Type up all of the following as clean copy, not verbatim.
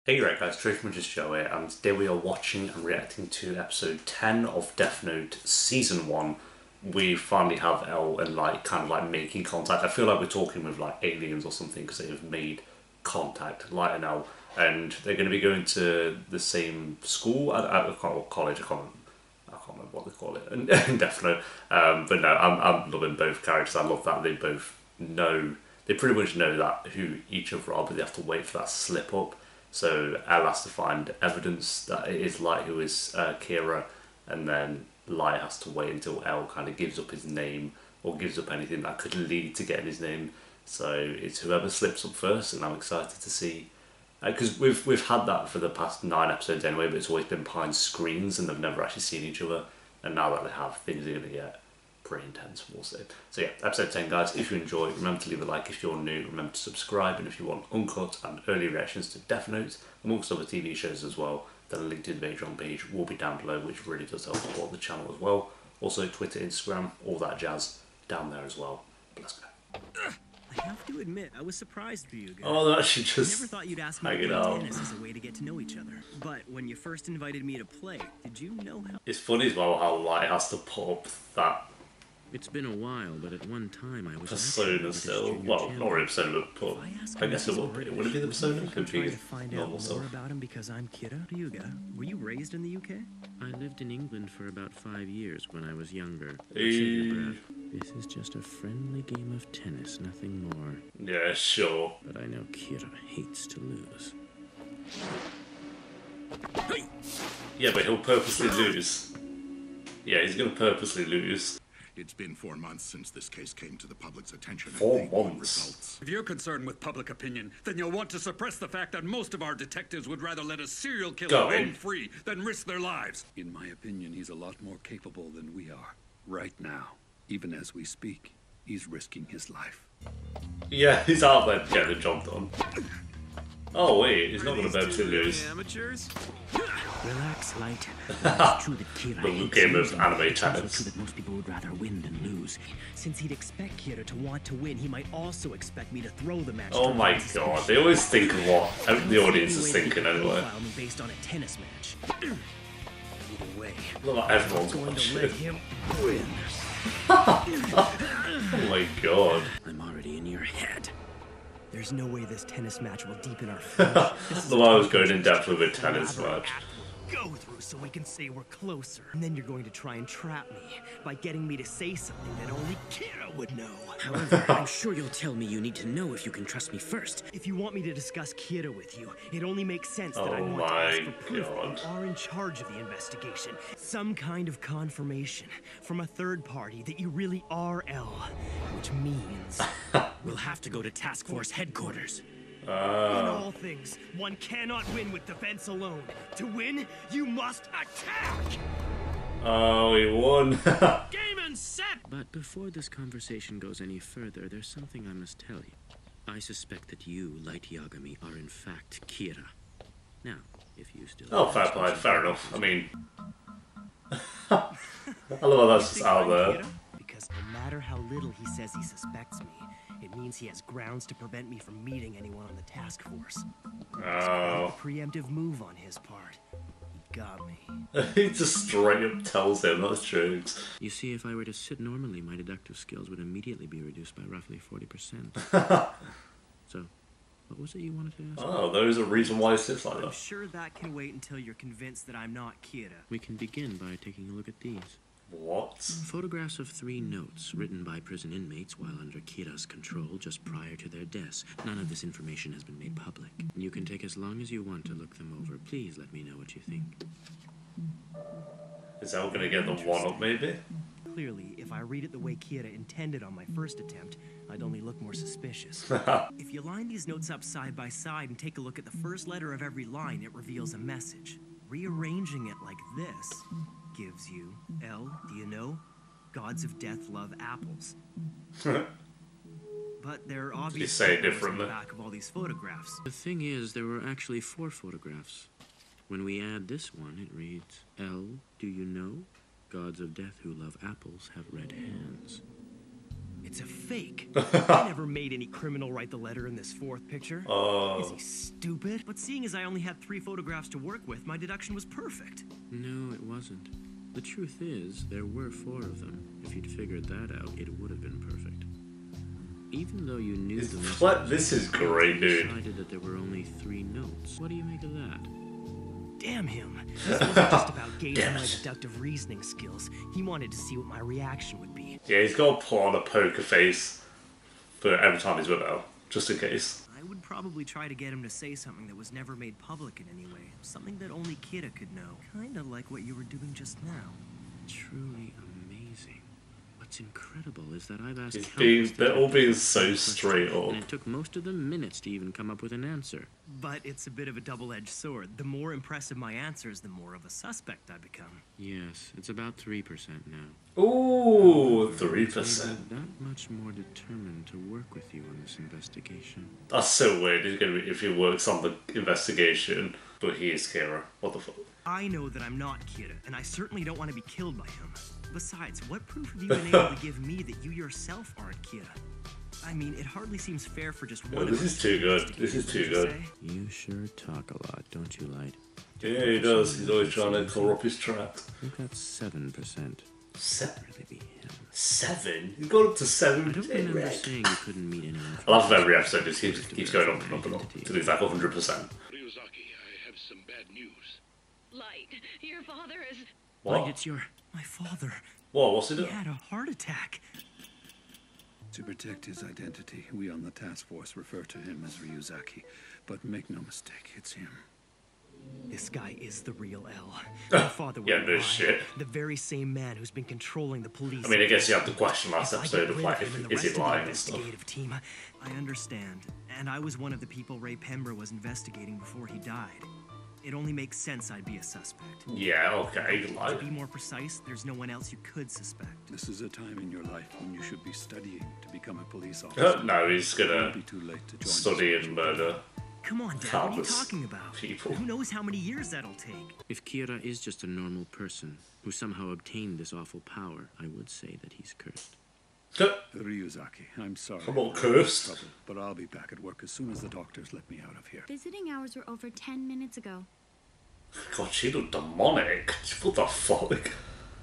Hey right guys, Trey from Just Show here, and today we are watching and reacting to episode 10 of Death Note Season 1. We finally have El and kind of making contact. I feel like we're talking with aliens or something because they have made contact, Light and El, and they're going to be going to the same school, or college, I can't remember what they call it, in Death Note. But no, I'm loving both characters. I love that they both know, they pretty much know that who each other are, but they have to wait for that slip up. So El has to find evidence that it is Light who is Kira, and then Light has to wait until El kind of gives up his name or gives up anything that could lead to getting his name. So it's whoever slips up first, and I'm excited to see because we've had that for the past 9 episodes anyway, but it's always been behind screens and they've never actually seen each other. And now that they have, things are going to get pretty intense, we'll see. So yeah, episode 10 guys, if you enjoy, remember to leave a like. If you're new, remember to subscribe, and if you want uncut and early reactions to Death Note, amongst other TV shows as well, then a link to the Patreon page will be down below, which really does help support the channel as well. Also Twitter, Instagram, all that jazz down there as well. But let's go. I have to admit, I was surprised for you guys. Oh, they're actually I just never thought you'd ask me to hanging play out. tennis as a way to get to know each other. But when you first invited me to play, did you know how... It's funny as well how Light has to put up that It's been a while, but at one time I was persona still. Well, not really persona, but I guess it would be. Would it be the persona? It could be trying to find out normal more stuff. about him because I'm Kira. Ryuga, were you raised in the UK? I lived in England for about 5 years when I was younger. Hey. This is just a friendly game of tennis, nothing more. Yeah, sure. But I know Kira hates to lose. Yeah, but he'll purposely lose. Yeah, he's gonna purposely lose. It's been 4 months since this case came to the public's attention. 4 they want months. results. If you're concerned with public opinion, then you'll want to suppress the fact that most of our detectives would rather let a serial killer Go roam in. free than risk their lives. In my opinion, he's a lot more capable than we are. Right now, even as we speak, he's risking his life. Yeah, he's out there to get the job done. Oh wait, he's not gonna be able to lose. Amateurs? Relax, Light. It's true that Kira The hates game of losing. anime It's also tennis. true that most people would rather win than lose. Since he'd expect Kira to want to win, he might also expect me to throw the match. Oh my god, they always think of what the audience is thinking anyway. Profile me based on a tennis match. Either way, Look like everyone's I'm going to watching. let him win. Oh my god. I'm already in your head. There's no way this tennis match will deepen our friendship. This is The a way I was tough going in depth with a elaborate tennis match. act we'll Go through so we can say we're closer. And then you're going to try and trap me by getting me to say something that only Kira would know. However, I'm sure you'll tell me you need to know if you can trust me first. If you want me to discuss Kira with you, it only makes sense that I Oh want to ask my for proof that God. you are in charge of the investigation. Some kind of confirmation from a third party that you really are L, which means We'll have to go to task force headquarters. in all things, one cannot win with defense alone. To win, you must attack! Oh, he won. Game and set! But before this conversation goes any further, there's something I must tell you. I suspect that you, Light Yagami, are in fact Kira. Now, if you still... Oh, fair play, fair enough. I mean, I love how that's just out there. Because no matter how little he says he suspects me, it means he has grounds to prevent me from meeting anyone on the task force. Oh. A preemptive move on his part. He got me. He just straight up tells him that's true. You see, if I were to sit normally, my deductive skills would immediately be reduced by roughly 40%. So, what was it you wanted to ask? Oh, there is a reason why he sits like I'm that. sure that can wait until you're convinced that I'm not Kira. We can begin by taking a look at these. What? Photographs of 3 notes written by prison inmates while under Kira's control just prior to their deaths. None of this information has been made public. You can take as long as you want to look them over. Please let me know what you think. Is El gonna get the one up maybe? Clearly, if I read it the way Kira intended on my first attempt, I'd only look more suspicious. If you line these notes up side by side and take a look at the first letter of every line, it reveals a message. Rearranging it like this gives you, L, do you know? Gods of death love apples. But there are obvious say it photos on differently. the back of all these photographs. The thing is, there were actually 4 photographs. When we add this one, it reads, L, do you know? Gods of death who love apples have red hands. It's a fake. I never made any criminal write the letter in this fourth picture. Oh. Is he stupid? But seeing as I only had 3 photographs to work with, my deduction was perfect. No, it wasn't. The truth is, there were 4 of them. If you'd figured that out, it would have been perfect. Even though you knew the message, This is great, you dude. decided that there were only 3 notes. What do you make of that? Damn him. This wasn't just about gauging Damn my it. deductive reasoning skills. He wanted to see what my reaction would be. Yeah, he's got to put on a poker face for every time he's with Elle, just in case. I would probably try to get him to say something that was never made public in any way. Something that only Kira could know. Kinda like what you were doing just now. Truly amazing. What's incredible is that I've asked He's countless they're all being detectives so the question, straight up. and it took most of them minutes to even come up with an answer. But it's a bit of a double-edged sword. The more impressive my answers, the more of a suspect I become. Yes, it's about 3% now. Ooh, I'm 3%. that much more determined to work with you on this investigation. That's so weird. He's gonna be, if he works on the investigation, but he is Kira. What the fuck? I know that I'm not Kira, and I certainly don't want to be killed by him. Besides, what proof have you been able to give me that you yourself aren't Kira? I mean, it hardly seems fair for just one of this us is to too good. investigate, This is wouldn't too you good. say? You sure talk a lot, don't you, Light? Yeah, he does. He's always trying to cover up his tracks. I think that's 7%. 7? Really be him. 7? He's got up to 7. I don't remember saying you couldn't meet anyone. I love every episode. Just keeps going up and up and up. Till he's like 100%. Ryuzaki, I have some bad news. Light, your father is... Light, What? it's my father. What? What's he He doing? had a heart attack. To protect his identity, we on the task force refer to him as Ryuzaki. But make no mistake, it's him. This guy is the real L. My father Yeah, would no lie. shit. The very same man who's been controlling the police. I mean, I guess you had the question last If I episode get of rid like, him and the is rest he of the lying and stuff. investigative team, I understand. And I was one of the people Ray Pembra was investigating before he died. It only makes sense I'd be a suspect. Yeah, okay, you To lied. be more precise, there's no one else you could suspect. This is a time in your life when you should be studying to become a police officer. No, he's It gonna won't be too late to join study us. and murder. Come on, Dad, what are you Countless talking about? people. Who knows how many years that'll take? If Kira is just a normal person who somehow obtained this awful power, I would say that he's cursed. Ryuzaki, I'm sorry. I'm not for all this cursed. trouble, but I'll be back at work as soon as the doctors let me out of here. Visiting hours were over 10 minutes ago. God, she looked demonic. What the fuck?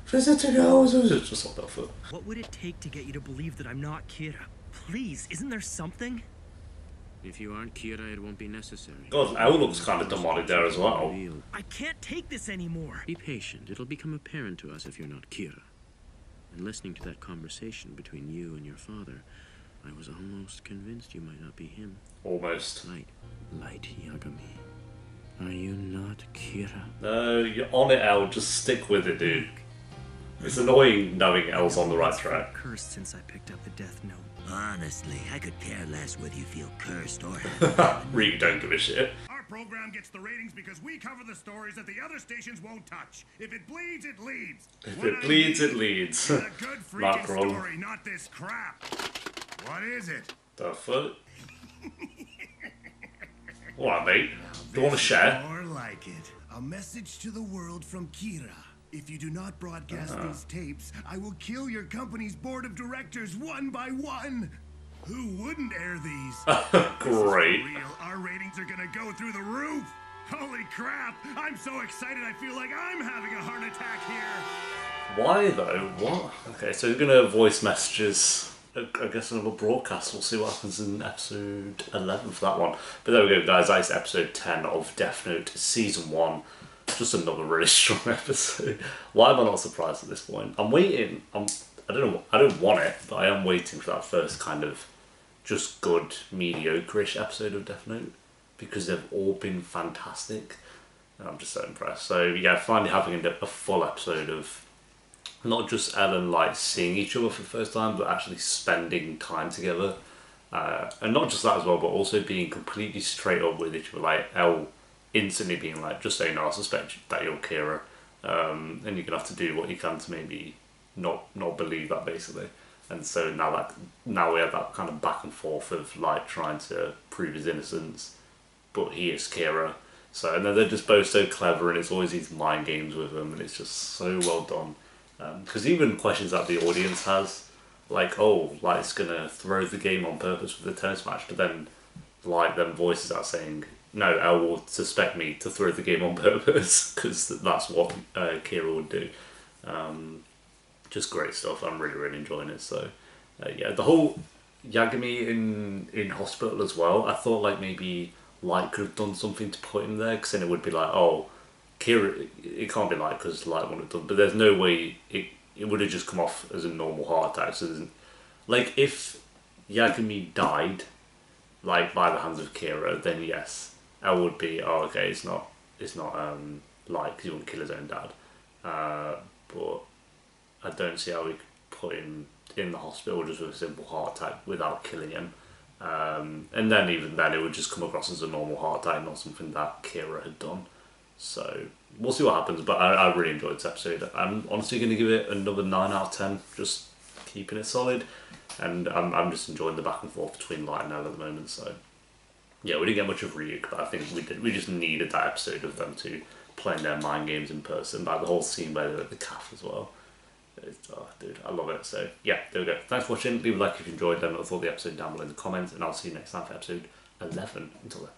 Visiting hours? Or is it just what the fuck? What would it take to get you to believe that I'm not Kira? Please, isn't there something? If you aren't Kira, it won't be necessary. God, Elle looks kind of demonic there as well. Revealed. I can't take this anymore. Be patient. It'll become apparent to us if you're not Kira. And listening to that conversation between you and your father, I was almost convinced you might not be him. Almost. Light Yagami. Are you not Kira? No, you're on it, Elle. Just stick with it, dude. It's annoying knowing Elle's on the right track. I've cursed since I picked up the death note. Honestly, I could care less whether you feel cursed or... Really don't give a shit. Our program gets the ratings because we cover the stories that the other stations won't touch. If it bleeds, it leads. If What it I bleeds, need it leads. is a good Not freaking wrong. story, not this crap. What is it? The fuck? Alright, mate. Do you want to share? More like it. A message to the world from Kira. If you do not broadcast these tapes, I will kill your company's board of directors one by one. Who wouldn't air these? Great. For real, our ratings are gonna go through the roof. Holy crap! I'm so excited I feel like I'm having a heart attack here. Why though? What? Okay, so you're gonna voice messages. I guess another broadcast. We'll see what happens in episode 11 for that one. But there we go, guys. That's episode 10 of Death Note Season 1. Just another really strong episode. Why am I not surprised at this point? I'm waiting. I don't know. I don't want it, but I am waiting for that first kind of just good, mediocre-ish episode of Death Note because they've all been fantastic. And I'm just so impressed. So yeah, finally having a full episode of not just Elle and Light seeing each other for the first time, but actually spending time together. And not just that as well, but also being completely straight up with each other. Like Elle instantly being like, just so you know, I suspect that you're Kira. And you're going to have to do what you can to maybe not believe that, basically. And so now we have that kind of back and forth of Light trying to prove his innocence, but he is Kira. So, and then they're just both so clever, and it's always these mind games with them, and it's just so well done. Because even questions that the audience has, like, oh, like it's gonna throw the game on purpose with the tennis match, but then like them voices are saying, no, Elle will suspect me to throw the game on purpose because that's what Kira would do. Just great stuff. I'm really enjoying it. So yeah, the whole Yagami in hospital as well. I thought like maybe Light could have done something to put him there, because then it would be like, oh, Kira, it can't be Light because Light wouldn't have done. But there's no way it would have just come off as a normal heart attack. So like if Yagami died like by the hands of Kira, then yes, I would be, oh okay, it's not Light because he wouldn't kill his own dad. But I don't see how we could put him in the hospital just with a simple heart attack without killing him. And then even then it would just come across as a normal heart attack, not something that Kira had done. So we'll see what happens, but I really enjoyed this episode. I'm honestly going to give it another 9 out of 10, just keeping it solid. And I'm just enjoying the back and forth between Light and Elle at the moment. So yeah, we didn't get much of Ryuk, but I think we just needed that episode of them two playing their mind games in person. Like the whole scene where they're at the calf as well. Oh, dude, I love it. So yeah, there we go. Thanks for watching. Leave a like if you enjoyed them. I thought the episode down below in the comments, and I'll see you next time for episode 11. Until then.